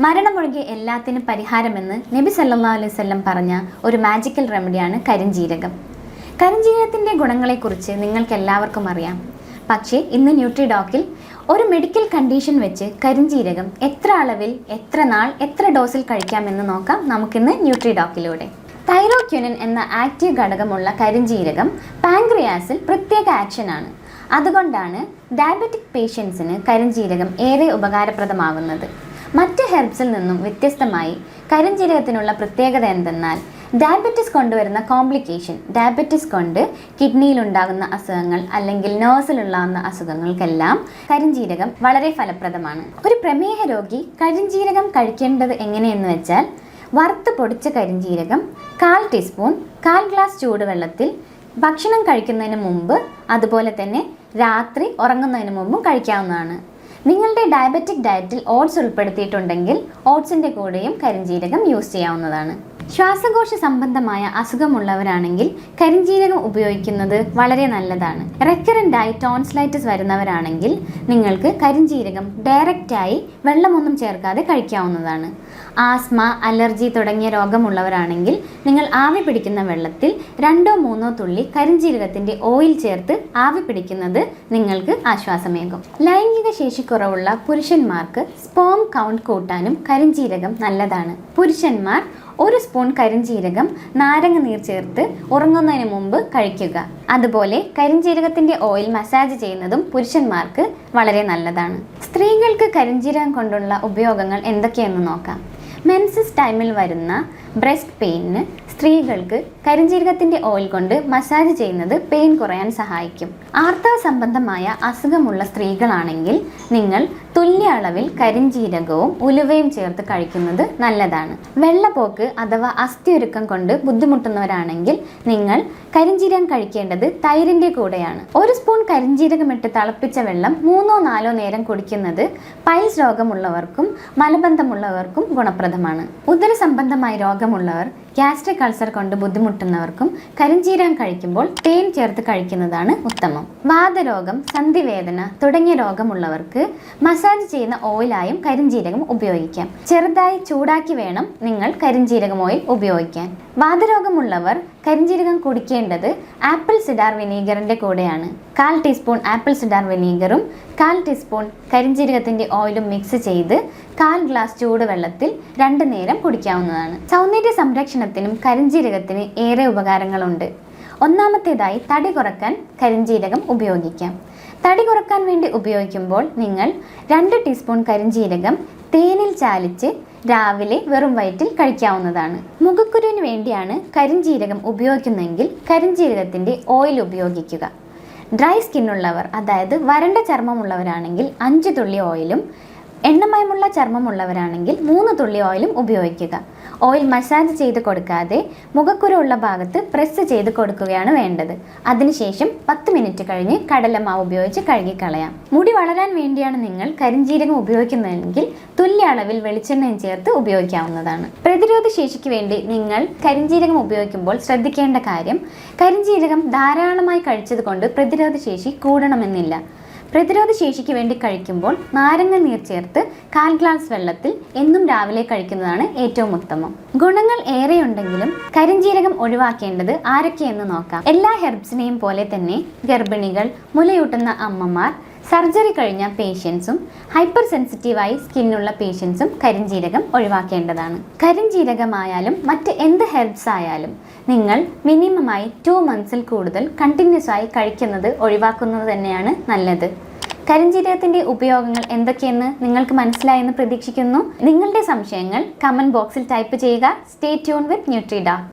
മരണമൊഴികെ എല്ലാത്തിനും പരിഹാരമെന്ന് നബി സല്ലല്ലാഹു അലൈഹി വസല്ലം പറഞ്ഞ ഒരു മാജിക്കൽ റെമഡിയാണ് കരിഞ്ജീരകം. കരിഞ്ജീരകത്തിൻ്റെ ഗുണങ്ങളെക്കുറിച്ച് നിങ്ങൾക്ക് എല്ലാവർക്കും അറിയാം. പക്ഷേ ഇന്ന് ന്യൂട്രിഡോക്കിൽ ഒരു മെഡിക്കൽ കണ്ടീഷൻ വെച്ച് കരിഞ്ജീരകം എത്ര അളവിൽ, എത്ര നാൾ, എത്ര ഡോസിൽ കഴിക്കാമെന്ന് നോക്കാം നമുക്കിന്ന് ന്യൂട്രിഡോക്കിലൂടെ. തൈറോക്യുനിൻ എന്ന ആക്റ്റീവ് ഘടകമുള്ള കരിഞ്ജീരകം പാൻക്രിയാസിൽ പ്രത്യേക ആക്ഷനാണ്. അതുകൊണ്ടാണ് ഡയബറ്റിക് പേഷ്യൻസിന് കരിഞ്ജീരകം ഏറെ ഉപകാരപ്രദമാകുന്നത്. മറ്റ് ഹെർബ്സിൽ നിന്നും വ്യത്യസ്തമായി കരിഞ്ജീരകത്തിനുള്ള പ്രത്യേകത എന്തെന്നാൽ ഡയബറ്റിസ് കൊണ്ടുവരുന്ന കോംപ്ലിക്കേഷൻ, ഡയബറ്റിസ് കൊണ്ട് കിഡ്നിയിലുണ്ടാകുന്ന അസുഖങ്ങൾ അല്ലെങ്കിൽ നേഴ്സിലുണ്ടാകുന്ന അസുഖങ്ങൾക്കെല്ലാം കരിഞ്ജീരകം വളരെ ഫലപ്രദമാണ്. ഒരു പ്രമേഹ രോഗി കരിഞ്ജീരകം കഴിക്കേണ്ടത് എങ്ങനെയെന്ന് വെച്ചാൽ, വറുത്ത് പൊടിച്ച കരിഞ്ജീരകം 1/4 ടീസ്പൂൺ 1/4 ഗ്ലാസ് ചൂടുവെള്ളത്തിൽ ഭക്ഷണം കഴിക്കുന്നതിന് മുമ്പ്, അതുപോലെ തന്നെ രാത്രി ഉറങ്ങുന്നതിന് മുമ്പും കഴിക്കാവുന്നതാണ്. നിങ്ങളുടെ ഡയബറ്റിക് ഡയറ്റിൽ ഓട്സ് ഉൾപ്പെടുത്തിയിട്ടുണ്ടെങ്കിൽ ഓട്സിൻ്റെ കൂടെയും കരിഞ്ജീരകം യൂസ് ചെയ്യാവുന്നതാണ്. ശ്വാസകോശ സംബന്ധമായ അസുഖമുള്ളവരാണെങ്കിൽ കരിഞ്ജീരകം ഉപയോഗിക്കുന്നത് വളരെ നല്ലതാണ്. റെക്കറൻ്റായി ടോൺസിലൈറ്റിസ് വരുന്നവരാണെങ്കിൽ നിങ്ങൾക്ക് കരിഞ്ജീരകം ഡയറക്റ്റായി വെള്ളമൊന്നും ചേർക്കാതെ കഴിക്കാവുന്നതാണ്. ആസ്മ, അലർജി തുടങ്ങിയ രോഗമുള്ളവരാണെങ്കിൽ നിങ്ങൾ ആവി പിടിക്കുന്ന വെള്ളത്തിൽ 2-3 തുള്ളി കരിഞ്ജീരകത്തിൻ്റെ ഓയിൽ ചേർത്ത് ആവി പിടിക്കുന്നത് നിങ്ങൾക്ക് ആശ്വാസമേകും. ലൈംഗിക ശേഷിക്കുറവുള്ള പുരുഷന്മാർക്ക് സ്പേം കൗണ്ട് കൂട്ടാനും കരിഞ്ജീരകം നല്ലതാണ്. പുരുഷന്മാർ 1 സ്പൂൺ കരിഞ്ജീരകം നാരങ്ങ നീർ ചേർത്ത് ഉറങ്ങുന്നതിന് മുമ്പ് കഴിക്കുക. അതുപോലെ കരിഞ്ജീരകത്തിൻ്റെ ഓയിൽ മസാജ് ചെയ്യുന്നതും പുരുഷന്മാർക്ക് വളരെ നല്ലതാണ്. സ്ത്രീകൾക്ക് കരിഞ്ജീരകം കൊണ്ടുള്ള ഉപയോഗങ്ങൾ എന്തൊക്കെയെന്ന് നോക്കാം. മെൻസസ് ടൈമിൽ വരുന്ന ബ്രസ്റ്റ് പെയിനിന് സ്ത്രീകൾക്ക് കരിഞ്ജീരകത്തിൻ്റെ ഓയിൽ കൊണ്ട് മസാജ് ചെയ്യുന്നത് പെയിൻ കുറയാൻ സഹായിക്കും. ആർത്തവ സംബന്ധമായ അസുഖമുള്ള സ്ത്രീകളാണെങ്കിൽ നിങ്ങൾ തുല്യ അളവിൽ കരിഞ്ജീരകവും ഉലുവയും ചേർത്ത് കഴിക്കുന്നത് നല്ലതാണ്. വെള്ളപ്പോക്ക് അഥവാ അസ്ഥിയൊരുക്കം കൊണ്ട് ബുദ്ധിമുട്ടുന്നവരാണെങ്കിൽ നിങ്ങൾ കരിഞ്ജീരകം കഴിക്കേണ്ടത് തൈരിൻ്റെ കൂടെയാണ്. 1 സ്പൂൺ കരിഞ്ജീരകമിട്ട് തിളപ്പിച്ച വെള്ളം 3-4 നേരം കുടിക്കുന്നത് പൈൽസ് രോഗമുള്ളവർക്കും മലബന്ധമുള്ളവർക്കും ഗുണപ്രദമാണ്. ഉദര സംബന്ധമായ രോഗമുള്ളവർ, ഗ്യാസ്ട്രിക് അൾസർ കൊണ്ട് ബുദ്ധിമുട്ടുന്നവർക്കും കരിഞ്ജീരകം കഴിക്കുമ്പോൾ തേൻ ചേർത്ത് കഴിക്കുന്നതാണ് ഉത്തമം. വാതരോഗം, സന്ധിവേദന തുടങ്ങിയ രോഗമുള്ളവർക്ക് മസാജ് ചെയ്യുന്ന ഓയിലായും കരിഞ്ജീരകം ഉപയോഗിക്കാം. ചെറുതായി ചൂടാക്കി വേണം നിങ്ങൾ കരിഞ്ജീരകം ഓയിൽ ഉപയോഗിക്കാൻ. വാതരോഗമുള്ളവർ കരിഞ്ജീരകം കുടിക്കേണ്ടത് ആപ്പിൾ സിഡാർ വിനീഗറിൻ്റെ കൂടെയാണ്. 1/4 ടീസ്പൂൺ ആപ്പിൾ സിഡാർ വിനീഗറും 1/4 ടീസ്പൂൺ കരിഞ്ജീരകത്തിൻ്റെ ഓയിലും മിക്സ് ചെയ്ത് 1/4 ഗ്ലാസ് ചൂടുവെള്ളത്തിൽ 2 നേരം കുടിക്കാവുന്നതാണ്. സൗന്ദര്യ സംരക്ഷണത്തിനും കരിഞ്ജീരകത്തിന് ഏറെ ഉപകാരങ്ങളുണ്ട്. ഒന്നാമത്തേതായി തടി കുറയ്ക്കാൻ കരിഞ്ജീരകം ഉപയോഗിക്കാം. തടി കുറയ്ക്കാൻ വേണ്ടി ഉപയോഗിക്കുമ്പോൾ നിങ്ങൾ 2 ടീസ്പൂൺ കരിഞ്ജീരകം തേനിൽ ചാലിച്ച് രാവിലെ വെറും വയറ്റിൽ കഴിക്കാവുന്നതാണ്. മുഖക്കുരുവിന് വേണ്ടിയാണ് കരിഞ്ജീരകം ഉപയോഗിക്കുന്നതെങ്കിൽ കരിഞ്ജീരകത്തിൻ്റെ ഓയിൽ ഉപയോഗിക്കുക. ഡ്രൈ സ്കിന്നുള്ളവർ, അതായത് വരണ്ട ചർമ്മമുള്ളവരാണെങ്കിൽ 5 തുള്ളി ഓയിലും, എണ്ണമയമുള്ള ചർമ്മമുള്ളവരാണെങ്കിൽ 3 തുള്ളി ഓയിലും ഉപയോഗിക്കുക. ഓയിൽ മസാജ് ചെയ്ത് കൊടുക്കാതെ മുഖക്കുരു ഉള്ള ഭാഗത്ത് പ്രസ് ചെയ്ത് കൊടുക്കുകയാണ് വേണ്ടത്. അതിനുശേഷം 10 മിനിറ്റ് കഴിഞ്ഞ് കടലമാവ് ഉപയോഗിച്ച് കഴുകിക്കളയാം. മുടി വളരാൻ വേണ്ടിയാണ് നിങ്ങൾ കരിഞ്ജീരകം ഉപയോഗിക്കുന്നതെങ്കിൽ തുല്യ അളവിൽ വെളിച്ചെണ്ണയും ചേർത്ത് ഉപയോഗിക്കാവുന്നതാണ്. പ്രതിരോധ ശേഷിക്ക് വേണ്ടി നിങ്ങൾ കരിഞ്ജീരകം ഉപയോഗിക്കുമ്പോൾ ശ്രദ്ധിക്കേണ്ട കാര്യം, കരിഞ്ജീരകം ധാരാളമായി കഴിച്ചത് കൊണ്ട് പ്രതിരോധ ശേഷി കൂടണമെന്നില്ല. പ്രതിരോധ ശേഷിക്ക് വേണ്ടി കഴിക്കുമ്പോൾ നാരങ്ങ നീർ ചേർത്ത് 1/4 ഗ്ലാസ് വെള്ളത്തിൽ എന്നും രാവിലെ കഴിക്കുന്നതാണ് ഏറ്റവും ഉത്തമം. ഗുണങ്ങൾ ഏറെയുണ്ടെങ്കിലും കരിഞ്ജീരകം ഒഴിവാക്കേണ്ടത് ആരൊക്കെയെന്ന് നോക്കാം. എല്ലാ ഹെർബ്സിനെയും പോലെ തന്നെ ഗർഭിണികൾ, മുലയൂട്ടുന്ന അമ്മമാർ, സർജറി കഴിഞ്ഞ പേഷ്യൻസും ഹൈപ്പർ സെൻസിറ്റീവായി സ്കിന്നുള്ള പേഷ്യൻസും കരിഞ്ജീരകം ഒഴിവാക്കേണ്ടതാണ്. കരിഞ്ജീരകമായാലും മറ്റ് എന്ത് ഹെർബ്സ് ആയാലും നിങ്ങൾ മിനിമമായി 2 മന്ത്സിൽ കൂടുതൽ കണ്ടിന്യൂസ് ആയി കഴിക്കുന്നത് ഒഴിവാക്കുന്നത് തന്നെയാണ് നല്ലത്. കരിഞ്ജീരകത്തിൻ്റെ ഉപയോഗങ്ങൾ എന്തൊക്കെയെന്ന് നിങ്ങൾക്ക് മനസ്സിലായെന്ന് പ്രതീക്ഷിക്കുന്നു. നിങ്ങളുടെ സംശയങ്ങൾ കമൻറ്റ് ബോക്സിൽ ടൈപ്പ് ചെയ്യുക. Stay tune with ന്യൂട്രിഡോക്.